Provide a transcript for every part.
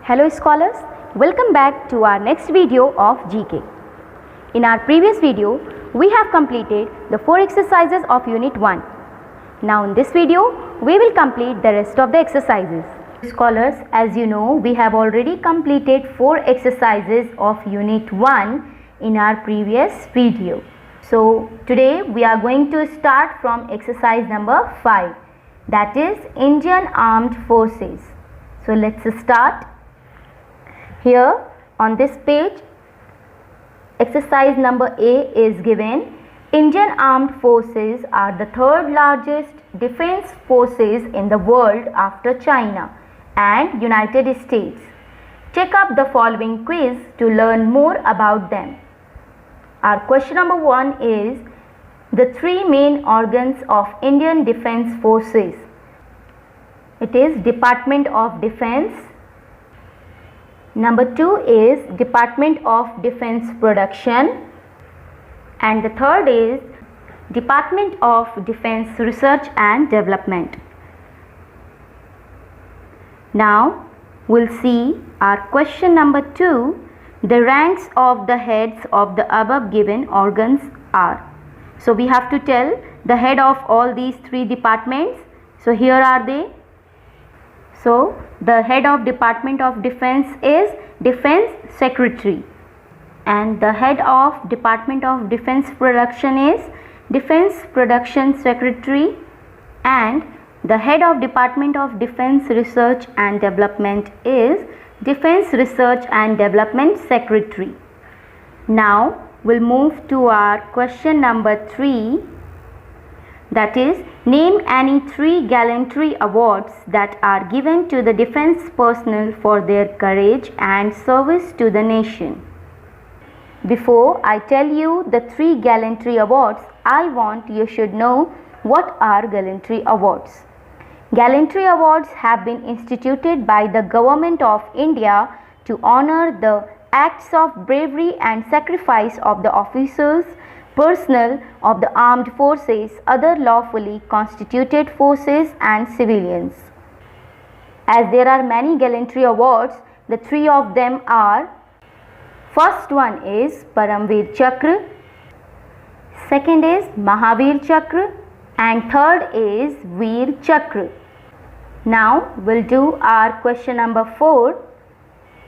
Hello scholars, welcome back to our next video of GK. In our previous video, we have completed the 4 exercises of Unit 1. Now in this video, we will complete the rest of the exercises. Scholars, as you know, we have already completed 4 exercises of Unit 1 in our previous video. So today we are going to start from exercise number 5, that is Indian Armed Forces. So let's start. Here on this page, exercise number A is given. Indian Armed Forces are the third largest defense forces in the world after China and United States. Check up the following quiz to learn more about them. Our question number 1 is the 3 main organs of Indian Defense Forces. It is Department of Defense. Number 2 is Department of Defense Production. And the third is Department of Defense Research and Development. Now we'll see our question number 2. The ranks of the heads of the above given organs are. So we have to tell the head of all these 3 departments. So here are they. So the head of Department of Defense is Defense Secretary, and the head of Department of Defense Production is Defense Production Secretary, and the head of Department of Defense Research and Development is Defense Research and Development Secretary. Now we'll move to our question number 3, that is name any 3 gallantry awards that are given to the defense personnel for their courage and service to the nation. Before I tell you the 3 gallantry awards, I want you should know what are gallantry awards. Gallantry awards have been instituted by the Government of India to honor the acts of bravery and sacrifice of the officers, personnel of the armed forces, other lawfully constituted forces and civilians. As there are many gallantry awards, the 3 of them are: first one is Paramveer Chakra, second is Mahavir Chakra, and third is Veer Chakra. Now we'll do our question number 4.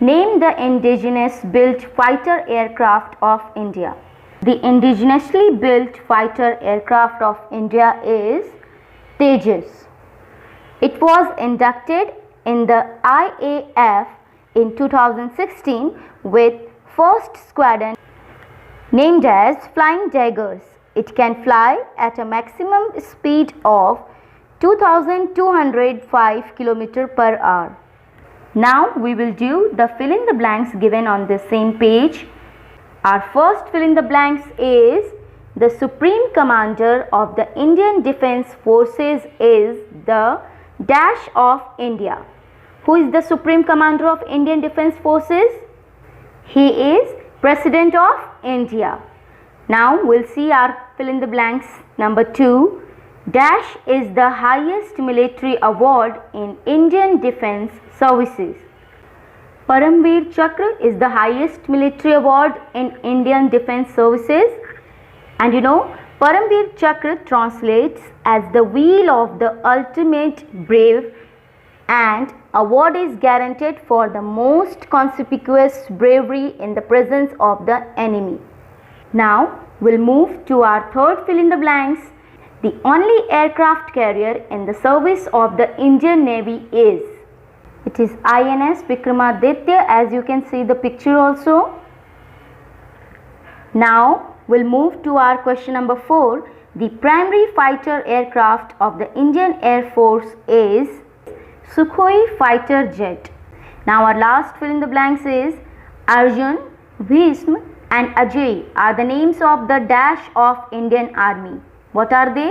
Name the indigenous built fighter aircraft of India. The indigenously built fighter aircraft of India is Tejas. It was inducted in the IAF in 2016 with 1st Squadron named as Flying Daggers. It can fly at a maximum speed of 2205 km per hour. Now we will do the fill in the blanks given on the same page. Our first fill in the blanks is the Supreme Commander of the Indian Defense Forces is the dash of India. Who is the Supreme Commander of Indian Defense Forces? He is President of India. Now we'll see our fill in the blanks number 2. Dash is the highest military award in Indian Defense Services. Paramveer Chakra is the highest military award in Indian Defense Services, and you know Paramveer Chakra translates as the wheel of the ultimate brave, and award is guaranteed for the most conspicuous bravery in the presence of the enemy. Now we'll move to our third fill in the blanks. The only aircraft carrier in the service of the Indian Navy is. It is INS Vikramaditya, as you can see the picture also. Now we'll move to our question number 4. The primary fighter aircraft of the Indian Air Force is Sukhoi fighter jet. Now our last fill in the blanks is Arjun, Bhism and Ajay are the names of the dash of Indian Army. What are they?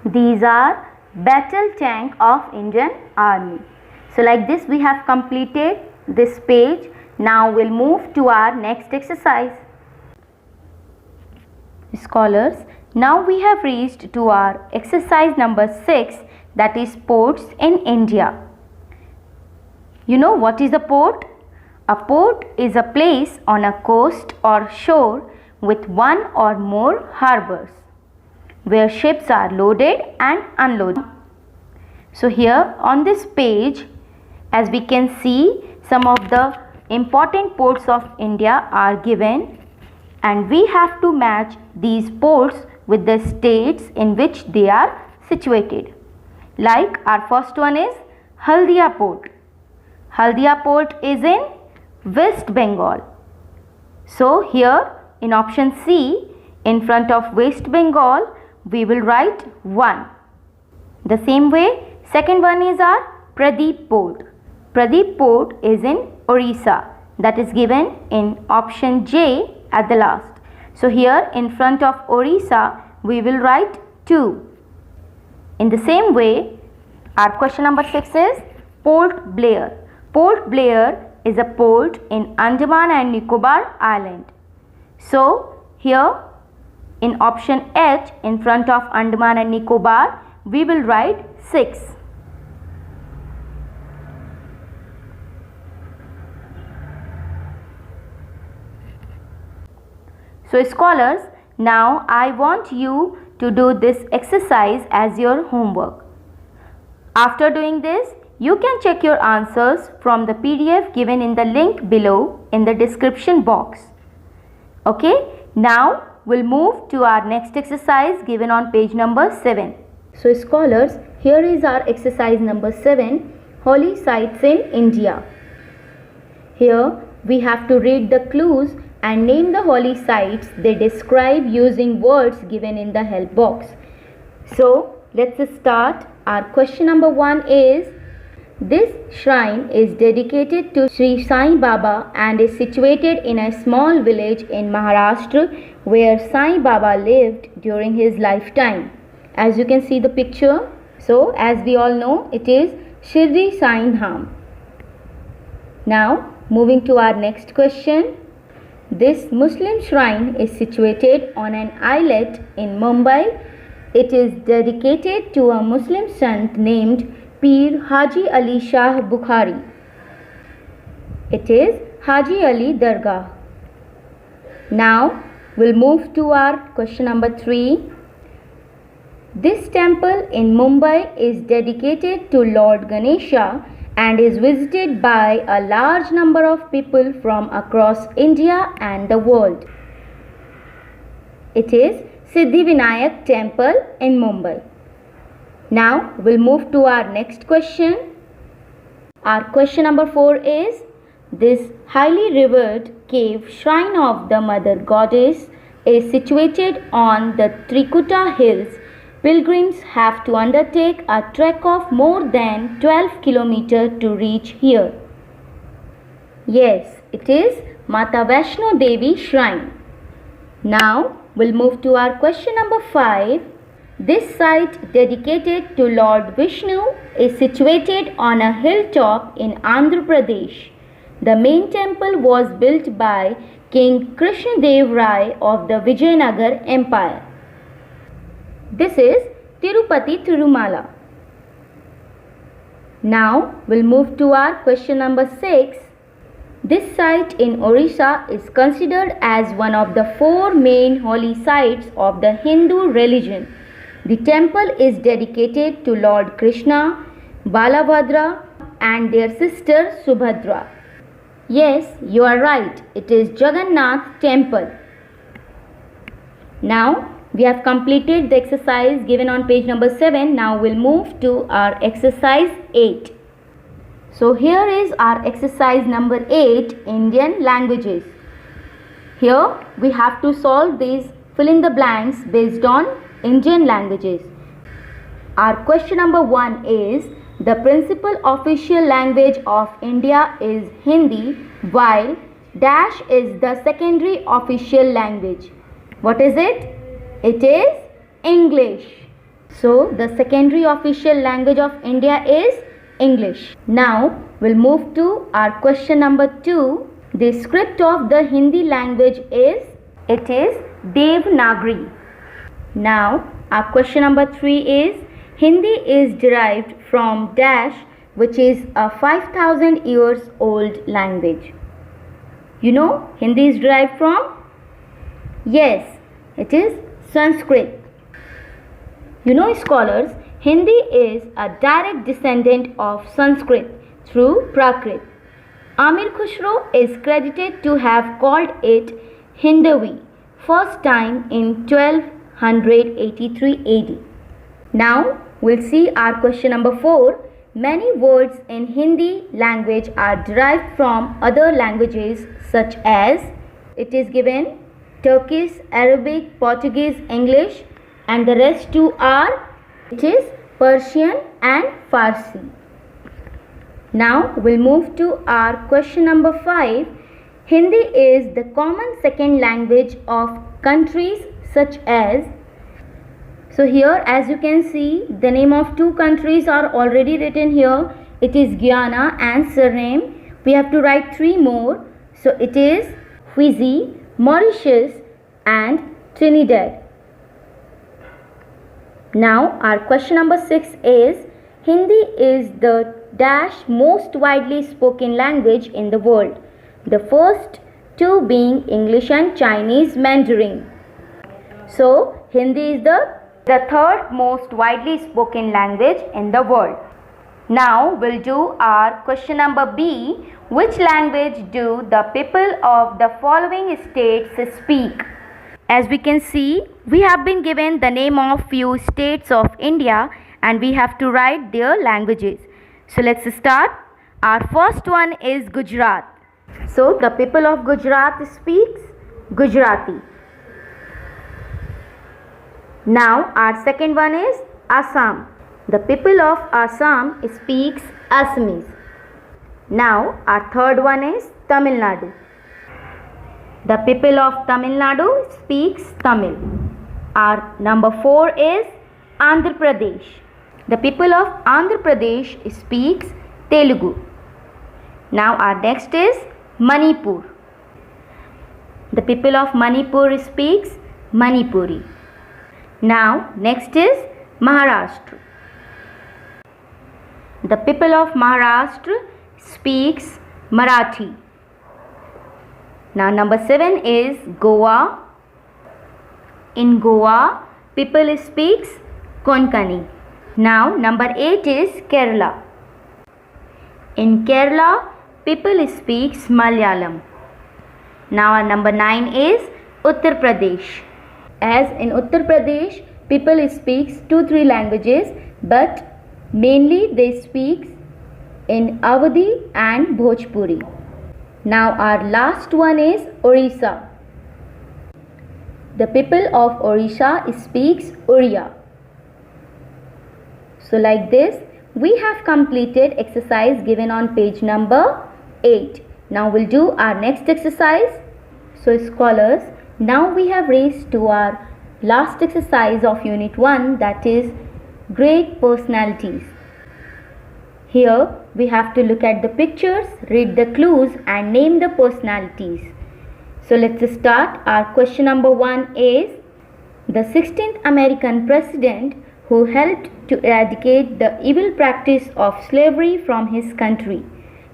These are battle tank of Indian Army. So like this we have completed this page. Now we'll move to our next exercise. Scholars, now we have reached to our exercise number 6, that is sports in India. You know what is a port? A port is a place on a coast or shore with one or more harbors where ships are loaded and unloaded. So here on this page, as we can see, some of the important ports of India are given, and we have to match these ports with the states in which they are situated. Like our first one is Haldia Port. Haldia Port is in West Bengal. So here in option C, in front of West Bengal, we will write 1. The same way, second one is our Pradeep Port. Pradeep Port is in Orissa. That is given in option J at the last. So here in front of Orissa, we will write 2. In the same way, our question number 6 is Port Blair. Port Blair is a port in Andaman and Nicobar Island. So here in option H, in front of Andaman and Nicobar, we will write 6. So scholars, now I want you to do this exercise as your homework. After doing this, you can check your answers from the PDF given in the link below in the description box. Okay, now we'll move to our next exercise given on page number 7. So scholars, here is our exercise number 7, Holy Sites in India. Here we have to read the clues and name the holy sites they describe using words given in the help box. So let's start. Our question number 1 is, this shrine is dedicated to Sri Sai Baba and is situated in a small village in Maharashtra where Sai Baba lived during his lifetime. As you can see the picture, so as we all know, it is Shirdi Sai Dham. Now moving to our next question. This Muslim shrine is situated on an islet in Mumbai. It is dedicated to a Muslim saint named Pir Haji Ali Shah Bukhari. It is Haji Ali Dargah. Now we'll move to our question number 3. This temple in Mumbai is dedicated to Lord Ganesha and is visited by a large number of people from across India and the world. It is Siddhivinayak Temple in Mumbai. Now we'll move to our next question. Our question number 4 is, this highly revered cave shrine of the Mother Goddess is situated on the Trikuta Hills. Pilgrims have to undertake a trek of more than 12 km to reach here. Yes, it is Mata Vaishno Devi Shrine. Now we'll move to our question number 5. This site dedicated to Lord Vishnu is situated on a hilltop in Andhra Pradesh. The main temple was built by King Krishnadev Rai of the Vijayanagar Empire. This is Tirupati Tirumala. Now we'll move to our question number 6. This site in Orissa is considered as one of the 4 main holy sites of the Hindu religion. The temple is dedicated to Lord Krishna, Balabhadra and their sister Subhadra. Yes, you are right. It is Jagannath Temple. Now we have completed the exercise given on page number 7. Now we'll move to our exercise 8. So here is our exercise number 8, Indian languages. Here we have to solve these fill in the blanks based on Indian languages. Our question number 1 is, the principal official language of India is Hindi while dash is the secondary official language. What is it? It is English. So the secondary official language of India is English. Now we'll move to our question number 2. The script of the Hindi language is, it is Devanagari. Now our question number 3 is, Hindi is derived from dash which is a 5000 years old language. You know Hindi is derived from? Yes, it is Sanskrit. You know scholars, Hindi is a direct descendant of Sanskrit through Prakrit. Amir Khusro is credited to have called it Hindavi first time in 1283 AD. Now we'll see our question number 4. Many words in Hindi language are derived from other languages such as, it is given Turkish, Arabic, Portuguese, English, and the rest two are, it is Persian and Farsi. Now we'll move to our question number 5. Hindi is the common second language of countries such as, so here as you can see the name of two countries are already written here. It is Guyana and Suriname. We have to write three more. So it is Fiji, Mauritius and Trinidad. Now our question number 6 is, Hindi is the dash most widely spoken language in the world. The first two being English and Chinese Mandarin. So Hindi is the third most widely spoken language in the world. Now we'll do our question number B. Which language do the people of the following states speak? As we can see, we have been given the name of few states of India and we have to write their languages. So let's start. Our first one is Gujarat. So the people of Gujarat speaks Gujarati. Now our second one is Assam. The people of Assam speaks Assamese. Now our third one is Tamil Nadu. The people of Tamil Nadu speaks Tamil. Our number 4 is Andhra Pradesh. The people of Andhra Pradesh speaks Telugu. Now our next is Manipur. The people of Manipur speaks Manipuri. Now next is Maharashtra. The people of Maharashtra speaks Marathi. Now number 7 is Goa. In Goa, people speaks Konkani. Now number 8 is Kerala. In Kerala, people speaks Malayalam. Now our number 9 is Uttar Pradesh. As in Uttar Pradesh, people speaks 2-3 languages, but mainly they speak in Awadhi and Bhojpuri. Now our last one is Orissa. The people of Orissa speaks Oriya. So like this, we have completed exercise given on page number 8. Now we'll do our next exercise. So scholars, now we have reached to our last exercise of unit 1, that is great personalities. Here we have to look at the pictures, read the clues and name the personalities. So let's start. Our question number 1 is, the 16th American president who helped to eradicate the evil practice of slavery from his country.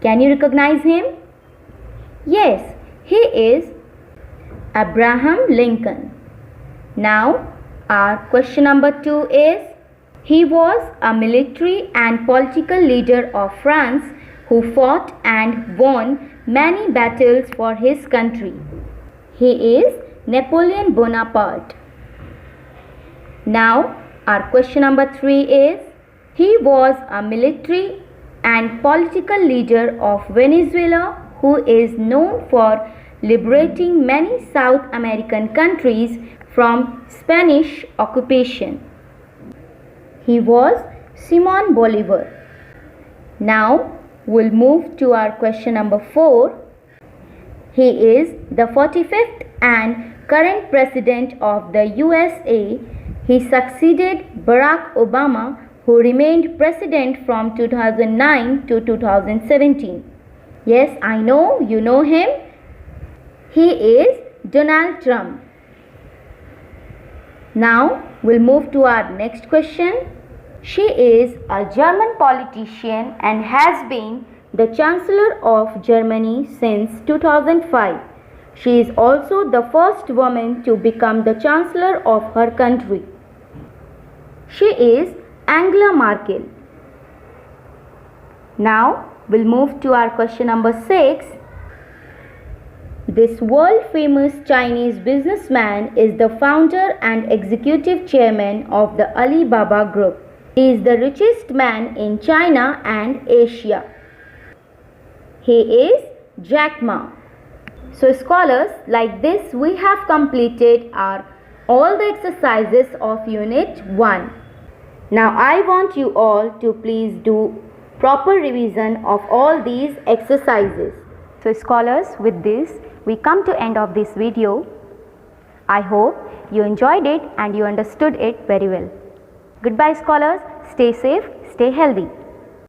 Can you recognize him? Yes, he is Abraham Lincoln. Now our question number 2 is, he was a military and political leader of France who fought and won many battles for his country. He is Napoleon Bonaparte. Now our question number 3 is, he was a military and political leader of Venezuela who is known for liberating many South American countries from Spanish occupation. He was Simon Bolivar. Now we'll move to our question number 4. He is the 45th and current president of the USA. He succeeded Barack Obama, who remained president from 2009 to 2017. Yes, I know, you know him. He is Donald Trump. Now we'll move to our next question. She is a German politician and has been the Chancellor of Germany since 2005. She is also the first woman to become the Chancellor of her country. She is Angela Merkel. Now we'll move to our question number 6. This world famous Chinese businessman is the founder and executive chairman of the Alibaba Group. He is the richest man in China and Asia. He is Jack Ma. So scholars, like this we have completed all the exercises of Unit 1. Now I want you all to please do proper revision of all these exercises. So scholars, with this we come to end of this video. I hope you enjoyed it and you understood it very well. Goodbye scholars, stay safe, stay healthy.